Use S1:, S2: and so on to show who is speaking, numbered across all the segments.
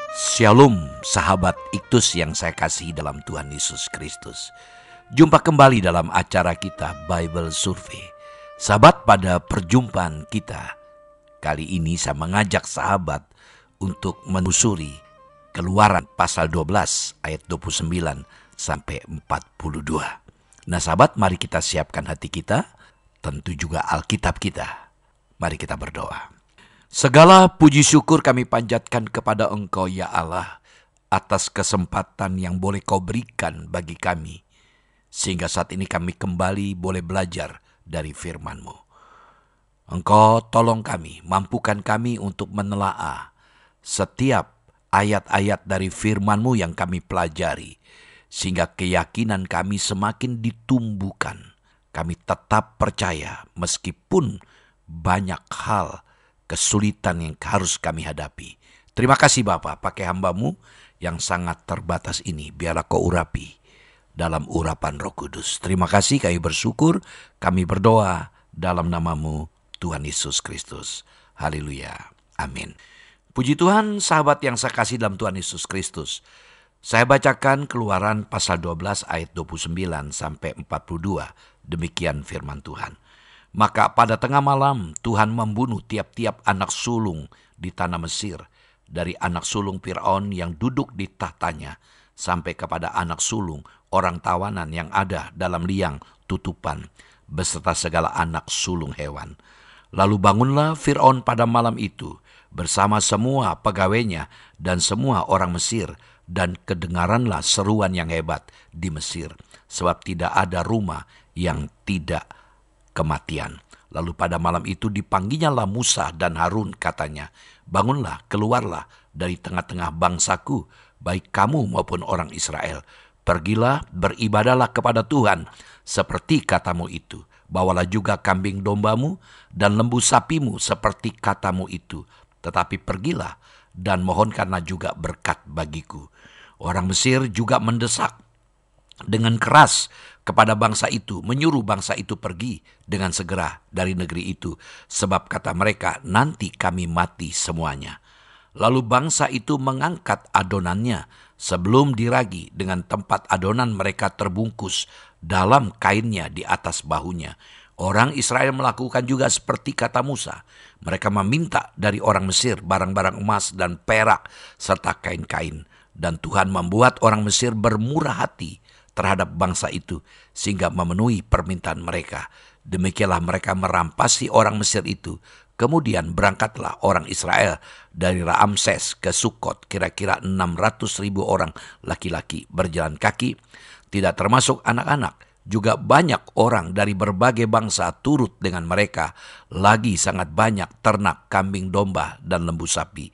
S1: Shalom sahabat Iktus yang saya kasihi dalam Tuhan Yesus Kristus. Jumpa kembali dalam acara kita Bible Survey. Sahabat, pada perjumpaan kita kali ini saya mengajak sahabat untuk menelusuri Keluaran pasal 12 ayat 29 sampai 42. Nah sahabat, mari kita siapkan hati kita, tentu juga Alkitab kita. Mari kita berdoa. Segala puji syukur kami panjatkan kepada Engkau ya Allah atas kesempatan yang boleh Kau berikan bagi kami, sehingga saat ini kami kembali boleh belajar dari firman-Mu. Engkau tolong kami, mampukan kami untuk menelaah setiap ayat-ayat dari firman-Mu yang kami pelajari, sehingga keyakinan kami semakin ditumbuhkan. Kami tetap percaya meskipun banyak hal kesulitan yang harus kami hadapi. Terima kasih Bapa, pakai hamba-Mu yang sangat terbatas ini, biarlah Kau urapi dalam urapan Roh Kudus. Terima kasih, kami bersyukur, kami berdoa dalam nama-Mu Tuhan Yesus Kristus. Haleluya. Amin. Puji Tuhan, sahabat yang saya kasih dalam Tuhan Yesus Kristus. Saya bacakan Keluaran pasal 12 ayat 29 sampai 42. Demikian firman Tuhan. Maka pada tengah malam Tuhan membunuh tiap-tiap anak sulung di tanah Mesir, dari anak sulung Fir'aun yang duduk di tahtanya, sampai kepada anak sulung orang tawanan yang ada dalam liang tutupan, beserta segala anak sulung hewan. Lalu bangunlah Fir'aun pada malam itu, bersama semua pegawainya dan semua orang Mesir, dan kedengaranlah seruan yang hebat di Mesir, sebab tidak ada rumah yang tidak kematian. Lalu pada malam itu dipanggilnyalah Musa dan Harun, katanya, bangunlah, keluarlah dari tengah-tengah bangsaku, baik kamu maupun orang Israel. Pergilah, beribadahlah kepada Tuhan, seperti katamu itu. Bawalah juga kambing dombamu dan lembu sapimu seperti katamu itu. Tetapi pergilah dan mohonkanlah juga berkat bagiku. Orang Mesir juga mendesak dengan keras kepada bangsa itu, menyuruh bangsa itu pergi dengan segera dari negeri itu, sebab kata mereka, nanti kami mati semuanya. Lalu bangsa itu mengangkat adonannya sebelum diragi, dengan tempat adonan mereka terbungkus dalam kainnya di atas bahunya. Orang Israel melakukan juga seperti kata Musa. Mereka meminta dari orang Mesir barang-barang emas dan perak serta kain-kain. Dan Tuhan membuat orang Mesir bermurah hati terhadap bangsa itu, sehingga memenuhi permintaan mereka. Demikianlah mereka merampasi orang Mesir itu. Kemudian berangkatlah orang Israel dari Ramses ke Sukot, kira-kira 600.000 orang laki-laki berjalan kaki, tidak termasuk anak-anak. Juga banyak orang dari berbagai bangsa turut dengan mereka, lagi sangat banyak ternak, kambing domba, dan lembu sapi.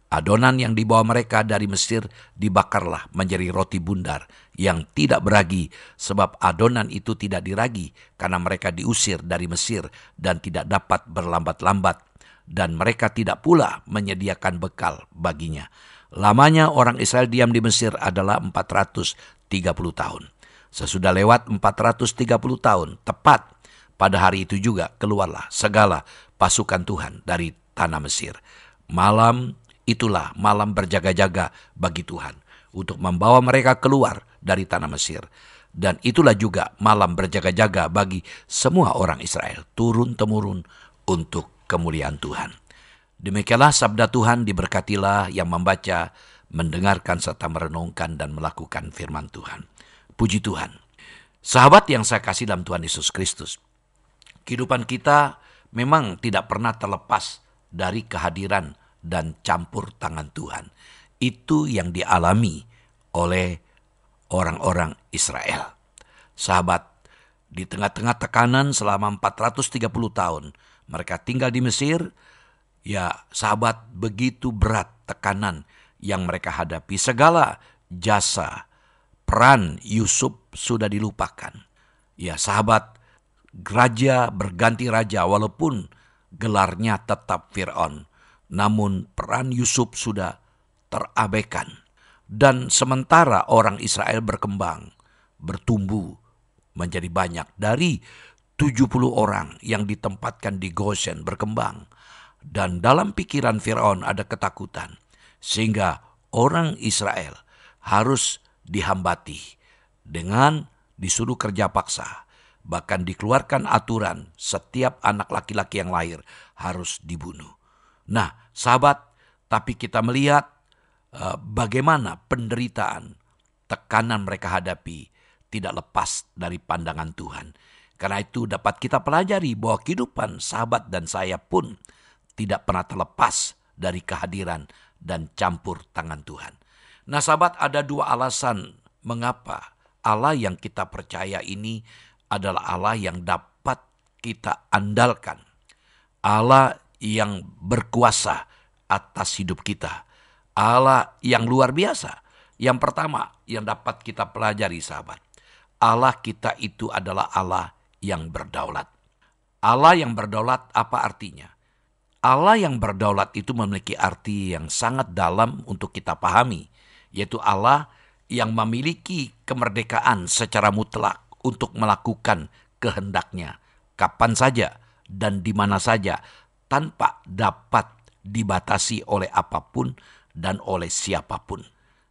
S1: Adonan yang dibawa mereka dari Mesir dibakarlah menjadi roti bundar yang tidak beragi, sebab adonan itu tidak diragi karena mereka diusir dari Mesir dan tidak dapat berlambat-lambat, dan mereka tidak pula menyediakan bekal baginya. Lamanya orang Israel diam di Mesir adalah 430 tahun. Sesudah lewat 430 tahun, tepat pada hari itu juga keluarlah segala pasukan Tuhan dari tanah Mesir. Itulah malam berjaga-jaga bagi Tuhan untuk membawa mereka keluar dari tanah Mesir. Dan itulah juga malam berjaga-jaga bagi semua orang Israel, turun-temurun untuk kemuliaan Tuhan. Demikianlah sabda Tuhan, diberkatilah yang membaca, mendengarkan serta merenungkan dan melakukan firman Tuhan. Puji Tuhan. Sahabat yang saya kasih dalam Tuhan Yesus Kristus, kehidupan kita memang tidak pernah terlepas dari kehadiran dan campur tangan Tuhan. Itu yang dialami oleh orang-orang Israel. Sahabat, di tengah-tengah tekanan selama 430 tahun mereka tinggal di Mesir, ya sahabat, begitu berat tekanan yang mereka hadapi. Segala jasa, peran Yusuf sudah dilupakan. Ya sahabat, raja berganti raja walaupun gelarnya tetap Fir'aun. Namun peran Yusuf sudah terabaikan. Dan sementara orang Israel berkembang, bertumbuh menjadi banyak. Dari 70 orang yang ditempatkan di Goshen berkembang. Dan dalam pikiran Firaun ada ketakutan. Sehingga orang Israel harus dihambati dengan disuruh kerja paksa. Bahkan dikeluarkan aturan setiap anak laki-laki yang lahir harus dibunuh. Nah, sahabat, tapi kita melihat bagaimana penderitaan, tekanan mereka hadapi tidak lepas dari pandangan Tuhan. Karena itu dapat kita pelajari bahwa kehidupan sahabat dan saya pun tidak pernah terlepas dari kehadiran dan campur tangan Tuhan. Nah, sahabat, ada dua alasan mengapa Allah yang kita percaya ini adalah Allah yang dapat kita andalkan. Allah yang berkuasa atas hidup kita. Allah yang luar biasa. Yang pertama yang dapat kita pelajari, sahabat, Allah kita itu adalah Allah yang berdaulat. Allah yang berdaulat apa artinya? Allah yang berdaulat itu memiliki arti yang sangat dalam untuk kita pahami, yaitu Allah yang memiliki kemerdekaan secara mutlak untuk melakukan kehendaknya kapan saja dan di mana saja tanpa dapat dibatasi oleh apapun dan oleh siapapun.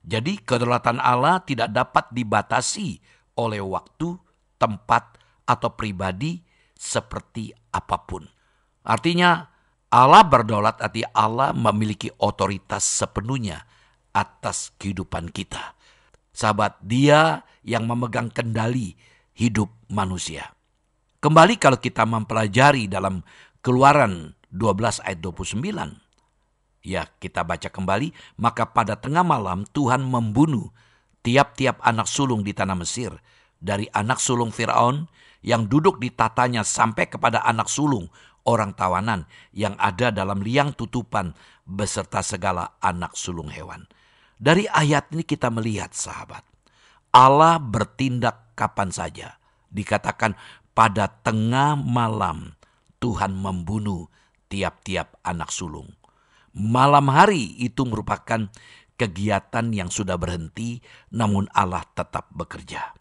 S1: Jadi kedaulatan Allah tidak dapat dibatasi oleh waktu, tempat, atau pribadi seperti apapun. Artinya Allah berdaulat, artinya Allah memiliki otoritas sepenuhnya atas kehidupan kita. Sahabat, Dia yang memegang kendali hidup manusia. Kembali kalau kita mempelajari dalam Keluaran 12 ayat 29. Ya, kita baca kembali. Maka pada tengah malam Tuhan membunuh tiap-tiap anak sulung di tanah Mesir. Dari anak sulung Firaun yang duduk di tatanya sampai kepada anak sulung orang tawanan yang ada dalam liang tutupan beserta segala anak sulung hewan. Dari ayat ini kita melihat, sahabat, Allah bertindak kapan saja. Dikatakan pada tengah malam Tuhan membunuh tiap-tiap anak sulung. Malam hari itu merupakan kegiatan yang sudah berhenti, namun Allah tetap bekerja.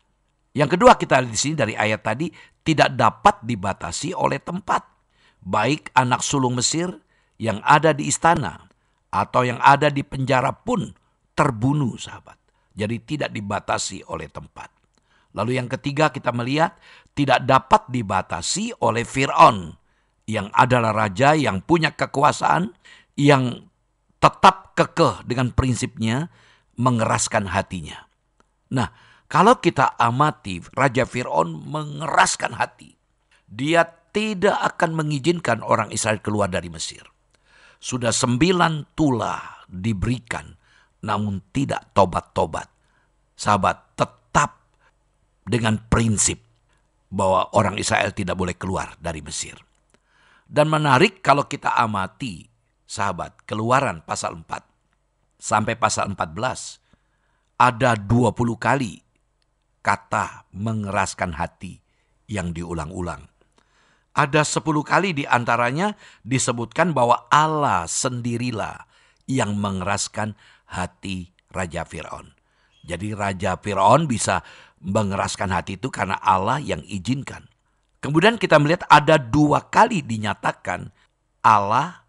S1: Yang kedua kita lihat di sini dari ayat tadi, tidak dapat dibatasi oleh tempat. Baik anak sulung Mesir yang ada di istana atau yang ada di penjara pun terbunuh, sahabat. Jadi tidak dibatasi oleh tempat. Lalu yang ketiga kita melihat tidak dapat dibatasi oleh Firaun yang adalah raja yang punya kekuasaan, yang tetap kekeh dengan prinsipnya, mengeraskan hatinya. Nah, kalau kita amati, Raja Firaun mengeraskan hati. Dia tidak akan mengizinkan orang Israel keluar dari Mesir. Sudah 9 tulah diberikan, namun tidak tobat-tobat. Sahabat, tetap dengan prinsip bahwa orang Israel tidak boleh keluar dari Mesir. Dan menarik kalau kita amati, sahabat, Keluaran pasal 4 sampai pasal 14, ada 20 kali kata mengeraskan hati yang diulang-ulang. Ada 10 kali diantaranya disebutkan bahwa Allah sendirilah yang mengeraskan hati Raja Firaun. Jadi Raja Firaun bisa mengeraskan hati itu karena Allah yang izinkan. Kemudian kita melihat ada 2 kali dinyatakan Allah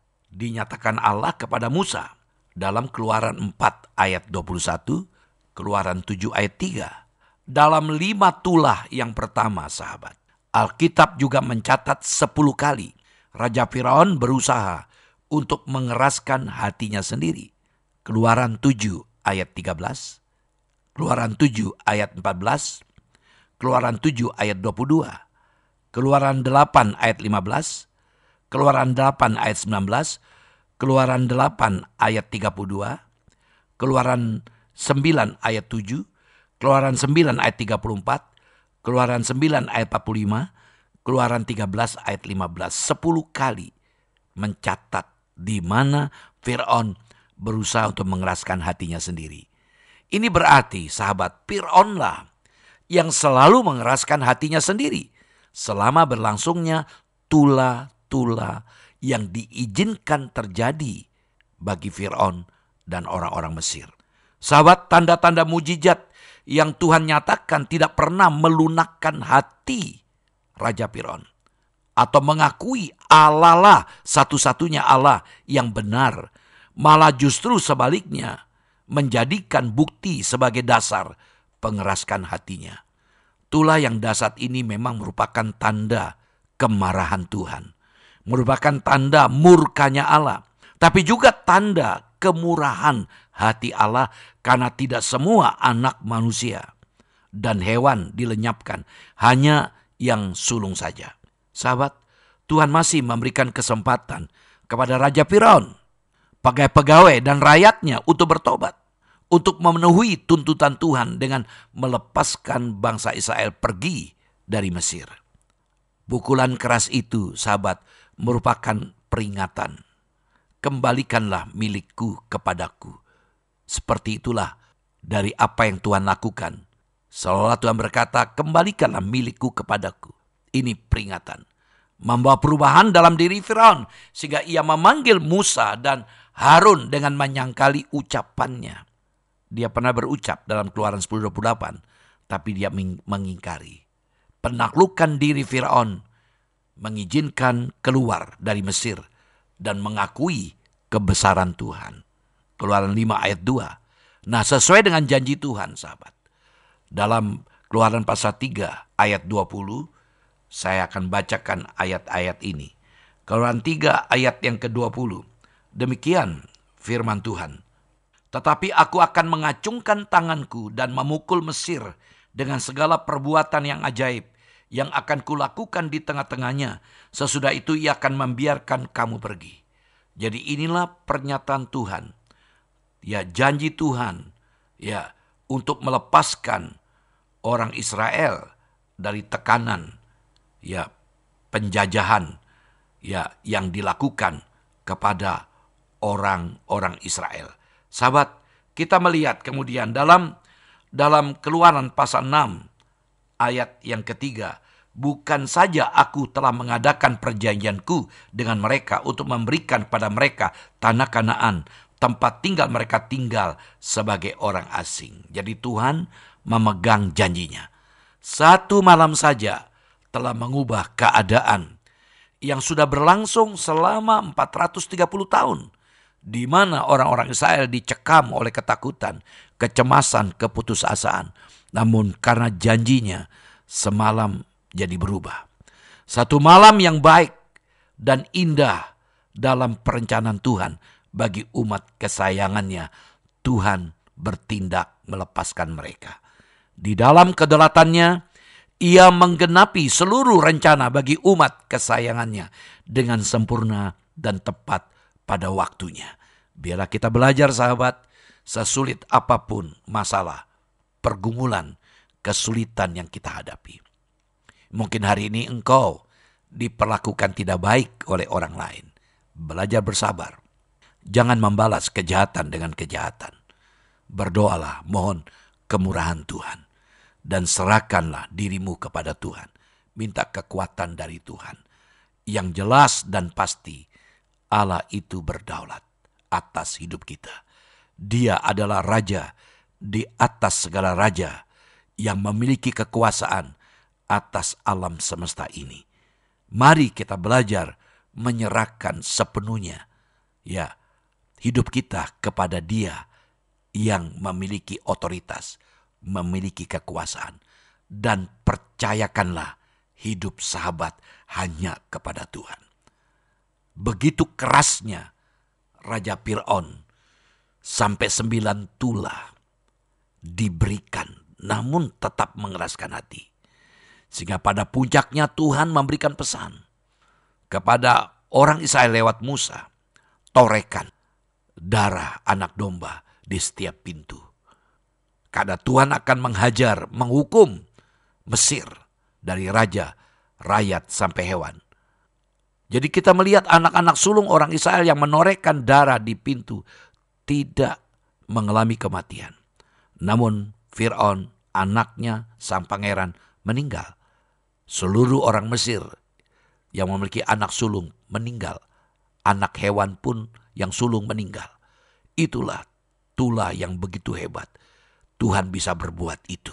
S1: kepada Musa. Dalam Keluaran 4 ayat 21, Keluaran 7 ayat 3. Dalam 5 tulah yang pertama, sahabat, Alkitab juga mencatat 10 kali Raja Firaun berusaha untuk mengeraskan hatinya sendiri. Keluaran 7 ayat 13, Keluaran 7 ayat 14, Keluaran 7 ayat 22, Keluaran 8 ayat 15, Keluaran 8 ayat 19, Keluaran 8 ayat 32, Keluaran 9 ayat 7, Keluaran 9 ayat 34, Keluaran 9 ayat 45, Keluaran 13 ayat 15. 10 kali mencatat di mana Firaun berusaha untuk mengeraskan hatinya sendiri. Ini berarti, sahabat, Firaunlah yang selalu mengeraskan hatinya sendiri selama berlangsungnya tula-tula yang diizinkan terjadi bagi Firaun dan orang-orang Mesir. Sahabat, tanda-tanda mujizat yang Tuhan nyatakan tidak pernah melunakkan hati Raja Firaun atau mengakui Allah lah satu-satunya Allah yang benar. Malah justru sebaliknya, menjadikan bukti sebagai dasar pengeraskan hatinya. Tulah yang dahsyat ini memang merupakan tanda kemarahan Tuhan. Merupakan tanda murkanya Allah. Tapi juga tanda kemurahan hati Allah karena tidak semua anak manusia dan hewan dilenyapkan. Hanya yang sulung saja. Sahabat, Tuhan masih memberikan kesempatan kepada Raja Firaun, pegawai dan rakyatnya untuk bertobat. Untuk memenuhi tuntutan Tuhan dengan melepaskan bangsa Israel pergi dari Mesir. Pukulan keras itu, sahabat, merupakan peringatan. Kembalikanlah milikku kepadaku. Seperti itulah dari apa yang Tuhan lakukan. Seolah Tuhan berkata, kembalikanlah milikku kepadaku. Ini peringatan. Membawa perubahan dalam diri Firaun. Sehingga ia memanggil Musa dan Harun dengan menyangkali ucapannya. Dia pernah berucap dalam Keluaran 10:28, tapi dia mengingkari. Penaklukan diri Firaun mengizinkan keluar dari Mesir dan mengakui kebesaran Tuhan. Keluaran 5 ayat 2. Nah, sesuai dengan janji Tuhan, sahabat. Dalam Keluaran pasal 3 ayat 20, saya akan bacakan ayat-ayat ini. Keluaran 3 ayat yang ke-20. Demikian firman Tuhan. Tetapi aku akan mengacungkan tanganku dan memukul Mesir dengan segala perbuatan yang ajaib yang akan kulakukan di tengah-tengahnya. Sesudah itu ia akan membiarkan kamu pergi. Jadi inilah pernyataan Tuhan. Ya, janji Tuhan ya untuk melepaskan orang Israel dari tekanan ya penjajahan ya yang dilakukan kepada orang-orang Israel. Sahabat, kita melihat kemudian dalam Keluaran pasal 6 ayat yang ketiga. Bukan saja aku telah mengadakan perjanjianku dengan mereka untuk memberikan pada mereka tanah Kanaan, tempat tinggal mereka tinggal sebagai orang asing. Jadi Tuhan memegang janjinya. Satu malam saja telah mengubah keadaan yang sudah berlangsung selama 430 tahun. Di mana orang-orang Israel dicekam oleh ketakutan, kecemasan, keputusasaan. Namun karena janjinya semalam jadi berubah. Satu malam yang baik dan indah dalam perencanaan Tuhan bagi umat kesayangannya. Tuhan bertindak melepaskan mereka. Di dalam kedaulatannya, ia menggenapi seluruh rencana bagi umat kesayangannya dengan sempurna dan tepat pada waktunya. Biarlah kita belajar, sahabat, sesulit apapun masalah, pergumulan, kesulitan yang kita hadapi. Mungkin hari ini engkau diperlakukan tidak baik oleh orang lain. Belajar bersabar. Jangan membalas kejahatan dengan kejahatan. Berdoalah, mohon kemurahan Tuhan. Dan serahkanlah dirimu kepada Tuhan. Minta kekuatan dari Tuhan. Yang jelas dan pasti, Allah itu berdaulat atas hidup kita. Dia adalah Raja di atas segala raja yang memiliki kekuasaan atas alam semesta ini. Mari kita belajar menyerahkan sepenuhnya ya hidup kita kepada Dia yang memiliki otoritas, memiliki kekuasaan, dan percayakanlah hidup sahabat hanya kepada Tuhan. Begitu kerasnya Raja Firaun sampai 9 tulah diberikan, namun tetap mengeraskan hati. Sehingga pada puncaknya Tuhan memberikan pesan kepada orang Israel lewat Musa. Torekan darah anak domba di setiap pintu. Karena Tuhan akan menghajar, menghukum Mesir dari raja, rakyat sampai hewan. Jadi kita melihat anak-anak sulung orang Israel yang menorehkan darah di pintu tidak mengalami kematian. Namun Firaun, anaknya, sang pangeran meninggal. Seluruh orang Mesir yang memiliki anak sulung meninggal. Anak hewan pun yang sulung meninggal. Itulah tulah yang begitu hebat. Tuhan bisa berbuat itu.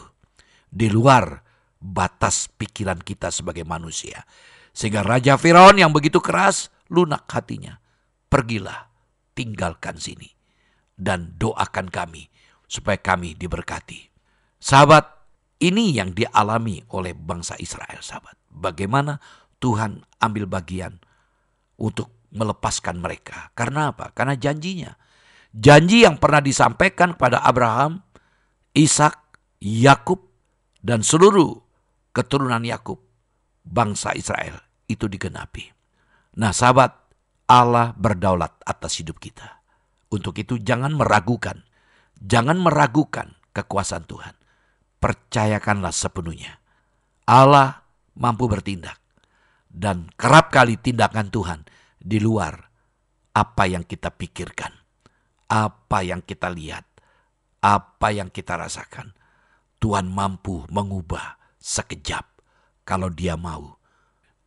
S1: Di luar batas pikiran kita sebagai manusia. Sehingga Raja Firaun yang begitu keras, lunak hatinya. Pergilah, tinggalkan sini. dan doakan kami supaya kami diberkati. Sahabat, ini yang dialami oleh bangsa Israel, sahabat. Bagaimana Tuhan ambil bagian untuk melepaskan mereka. Karena apa? Karena janjinya. Janji yang pernah disampaikan kepada Abraham, Ishak, Yakub, dan seluruh keturunan Yakub, bangsa Israel, itu digenapi. Nah sahabat, Allah berdaulat atas hidup kita. Untuk itu jangan meragukan kekuasaan Tuhan. Percayakanlah sepenuhnya. Allah mampu bertindak. Dan kerap kali tindakan Tuhan di luar apa yang kita pikirkan, apa yang kita lihat, apa yang kita rasakan. Tuhan mampu mengubah sekejap kalau Dia mau.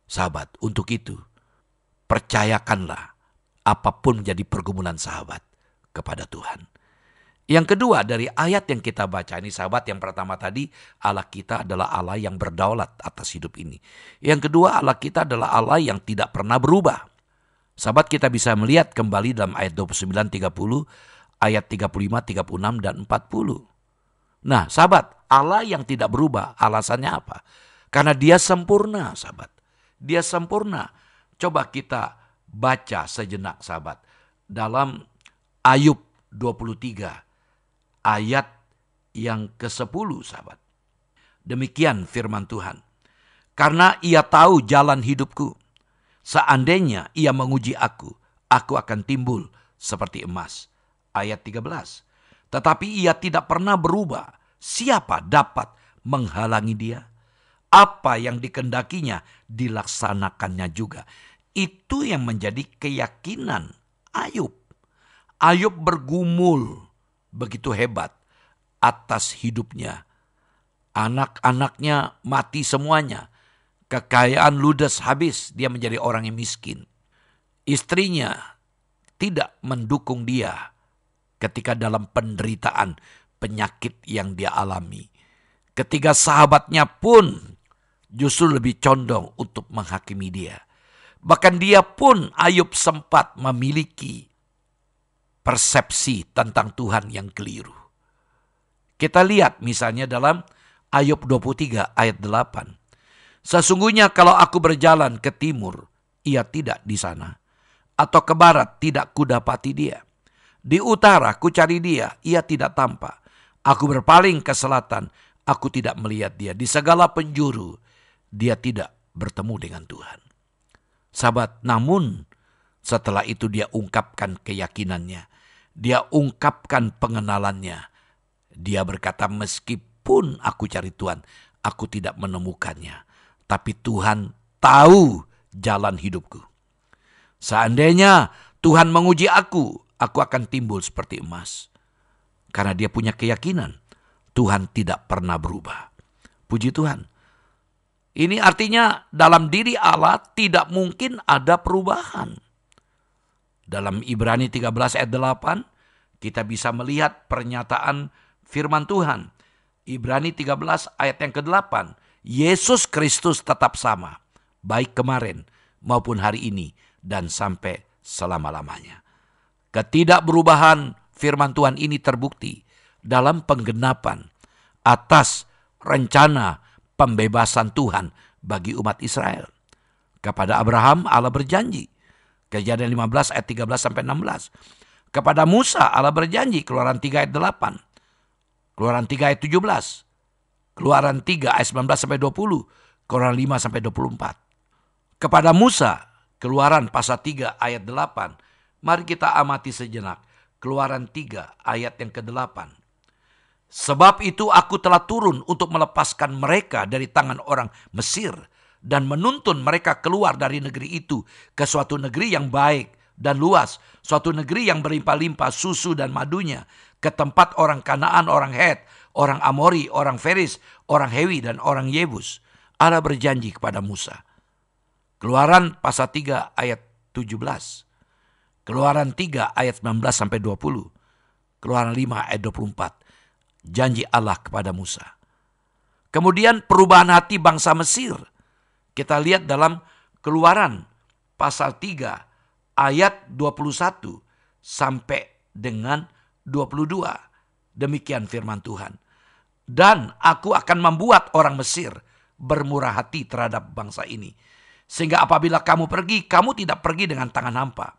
S1: Sahabat, untuk itu percayakanlah apapun menjadi pergumulan sahabat kepada Tuhan. Yang kedua dari ayat yang kita baca ini, sahabat, yang pertama tadi, Allah kita adalah Allah yang berdaulat atas hidup ini. Yang kedua, Allah kita adalah Allah yang tidak pernah berubah. Sahabat, kita bisa melihat kembali dalam ayat 29, 30, ayat 35, 36, dan 40. Nah sahabat, Allah yang tidak berubah, alasannya apa? Karena Dia sempurna, sahabat. Dia sempurna. Coba kita baca sejenak, sahabat. Dalam Ayub 23, ayat yang ke-10, sahabat. Demikian firman Tuhan. Karena Ia tahu jalan hidupku. Seandainya Ia menguji aku akan timbul seperti emas. Ayat 13. Tetapi Ia tidak pernah berubah. Siapa dapat menghalangi Dia? Apa yang dikendakinya dilaksanakannya juga. Itu yang menjadi keyakinan Ayub. Ayub bergumul begitu hebat atas hidupnya. Anak-anaknya mati semuanya. Kekayaan ludes habis, dia menjadi orang yang miskin. Istrinya tidak mendukung dia ketika dalam penderitaan penyakit yang dia alami. Ketiga sahabatnya pun justru lebih condong untuk menghakimi dia. Bahkan dia pun, Ayub, sempat memiliki persepsi tentang Tuhan yang keliru. Kita lihat misalnya dalam Ayub 23 ayat 8. Sesungguhnya kalau aku berjalan ke timur, Ia tidak di sana. Atau ke barat, tidak kudapati Dia. Di utara ku cari Dia, Ia tidak tampak. Aku berpaling ke selatan, aku tidak melihat Dia. Di segala penjuru, Dia tidak bertemu dengan Tuhan. Sahabat, namun setelah itu dia ungkapkan keyakinannya. Dia ungkapkan pengenalannya. Dia berkata, meskipun aku cari Tuhan, aku tidak menemukannya. Tapi Tuhan tahu jalan hidupku. Seandainya Tuhan menguji aku akan timbul seperti emas. Karena dia punya keyakinan, Tuhan tidak pernah berubah. Puji Tuhan. Ini artinya dalam diri Allah tidak mungkin ada perubahan. Dalam Ibrani 13 ayat 8, kita bisa melihat pernyataan firman Tuhan. Ibrani 13 ayat yang ke-8. Yesus Kristus tetap sama, baik kemarin maupun hari ini dan sampai selama-lamanya. Ketidakberubahan firman Tuhan ini terbukti dalam penggenapan atas rencana pembebasan Tuhan bagi umat Israel. Kepada Abraham Allah berjanji. Kejadian 15 ayat 13 sampai 16. Kepada Musa Allah berjanji. Keluaran 3 ayat 8. Keluaran 3 ayat 17. Keluaran 3 ayat 19 sampai 20. Keluaran 5 sampai 24. Kepada Musa, Keluaran pasal 3 ayat 8. Mari kita amati sejenak. Keluaran 3 ayat yang ke-8. Sebab itu aku telah turun untuk melepaskan mereka dari tangan orang Mesir dan menuntun mereka keluar dari negeri itu ke suatu negeri yang baik dan luas, suatu negeri yang berlimpah-limpah susu dan madunya, ke tempat orang Kanaan, orang Het, orang Amori, orang Feris, orang Hewi dan orang Yebus. Allah berjanji kepada Musa. Keluaran pasal 3 ayat 17. Keluaran 3 ayat 19 sampai 20. Keluaran 5 ayat 24. Janji Allah kepada Musa. Kemudian perubahan hati bangsa Mesir. Kita lihat dalam Keluaran pasal 3 ayat 21 sampai dengan 22. Demikian firman Tuhan. Dan aku akan membuat orang Mesir bermurah hati terhadap bangsa ini. Sehingga apabila kamu pergi, kamu tidak pergi dengan tangan hampa.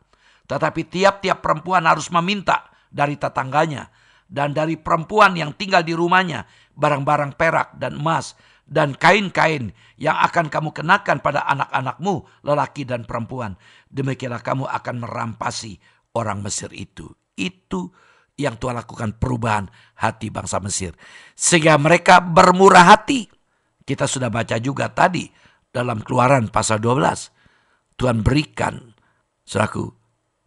S1: Tetapi tiap-tiap perempuan harus meminta dari tetangganya dan dari perempuan yang tinggal di rumahnya barang-barang perak dan emas dan kain-kain yang akan kamu kenakan pada anak-anakmu, lelaki dan perempuan. Demikianlah kamu akan merampasi orang Mesir itu. Itu yang Tuhan lakukan, perubahan hati bangsa Mesir. Sehingga mereka bermurah hati. Kita sudah baca juga tadi dalam Keluaran pasal 12. Tuhan berikan, saudaraku,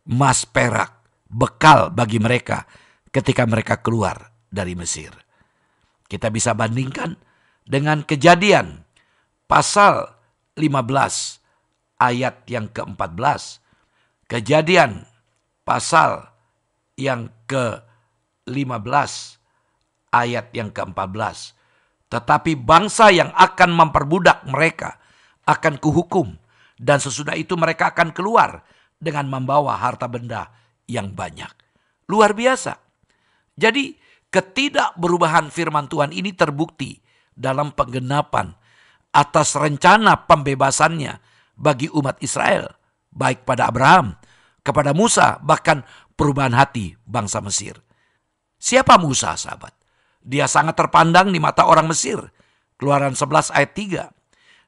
S1: emas perak, bekal bagi mereka ketika mereka keluar dari Mesir. Kita bisa bandingkan dengan Kejadian pasal 15 ayat yang ke-14. Kejadian pasal yang ke-15 ayat yang ke-14. Tetapi bangsa yang akan memperbudak mereka akan kuhukum, dan sesudah itu mereka akan keluar dengan membawa harta benda yang banyak. Luar biasa. Jadi ketidakberubahan firman Tuhan ini terbukti dalam penggenapan atas rencana pembebasannya bagi umat Israel, baik pada Abraham, kepada Musa, bahkan perubahan hati bangsa Mesir. Siapa Musa, sahabat? Dia sangat terpandang di mata orang Mesir. Keluaran 11 ayat 3.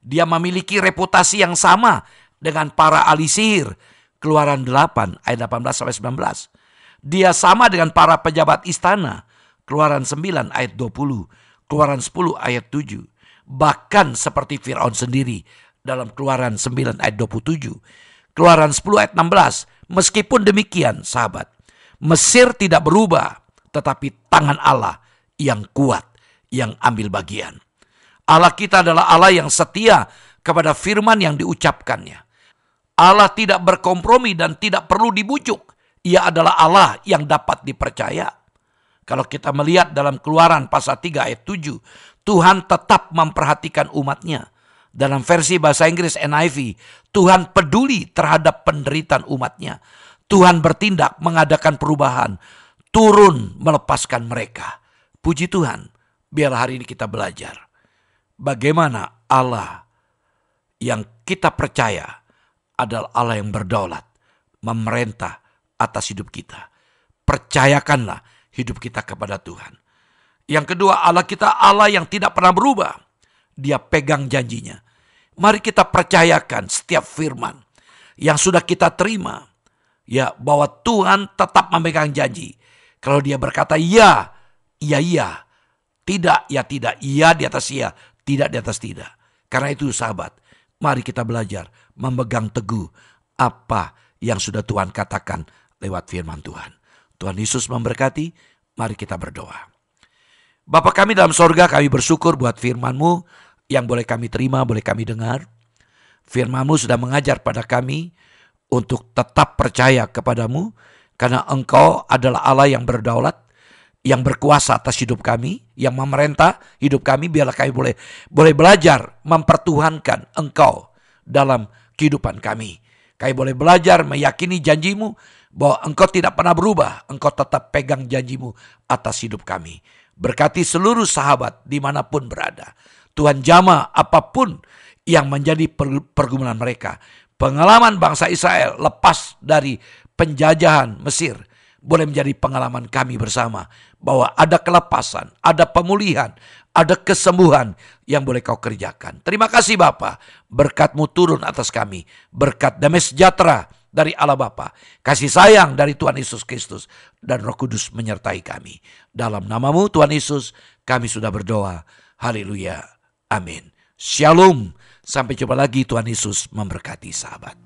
S1: Dia memiliki reputasi yang sama dengan para ahli sihir. Keluaran 8 ayat 18-19. Dia sama dengan para pejabat istana. Keluaran 9 ayat 20. Keluaran 10 ayat 7. Bahkan seperti Firaun sendiri dalam Keluaran 9 ayat 27. Keluaran 10 ayat 16. Meskipun demikian, sahabat, Mesir tidak berubah, tetapi tangan Allah yang kuat, yang ambil bagian. Allah kita adalah Allah yang setia kepada firman yang diucapkannya. Allah tidak berkompromi dan tidak perlu dibujuk. Ia adalah Allah yang dapat dipercaya. Kalau kita melihat dalam Keluaran pasal 3 ayat 7, Tuhan tetap memperhatikan umatnya. Dalam versi bahasa Inggris NIV, Tuhan peduli terhadap penderitaan umatnya. Tuhan bertindak mengadakan perubahan, turun melepaskan mereka. Puji Tuhan, biarlah hari ini kita belajar bagaimana Allah yang kita percaya adalah Allah yang berdaulat, memerintah atas hidup kita. Percayakanlah hidup kita kepada Tuhan. Yang kedua, Allah kita Allah yang tidak pernah berubah. Dia pegang janjinya. Mari kita percayakan setiap firman yang sudah kita terima, ya, bahwa Tuhan tetap memegang janji. Kalau dia berkata ya, iya, iya. Tidak, ya tidak. Iya di atas iya. Tidak di atas tidak. Karena itu sahabat, mari kita belajar memegang teguh apa yang sudah Tuhan katakan lewat firman Tuhan. Tuhan Yesus memberkati. Mari kita berdoa. Bapa kami dalam sorga, kami bersyukur buat firman-Mu yang boleh kami terima, boleh kami dengar. Firman-Mu sudah mengajar pada kami untuk tetap percaya kepadamu, karena Engkau adalah Allah yang berdaulat, yang berkuasa atas hidup kami, yang memerintah hidup kami. Biarlah kami boleh belajar mempertuhankan Engkau dalam kehidupan kami. Kami boleh belajar meyakini janjimu bahwa Engkau tidak pernah berubah. Engkau tetap pegang janjimu atas hidup kami. Berkati seluruh sahabat dimanapun berada. Tuhan jamah apapun yang menjadi pergumulan mereka. Pengalaman bangsa Israel lepas dari penjajahan Mesir boleh menjadi pengalaman kami bersama, bahwa ada kelepasan, ada pemulihan, ada kesembuhan yang boleh Kau kerjakan. Terima kasih Bapa, berkat-Mu turun atas kami, berkat damai sejahtera dari Allah Bapa, kasih sayang dari Tuhan Yesus Kristus, dan Roh Kudus menyertai kami. Dalam nama-Mu Tuhan Yesus kami sudah berdoa. Haleluya. Amin. Shalom. Sampai jumpa lagi. Tuhan Yesus memberkati sahabat.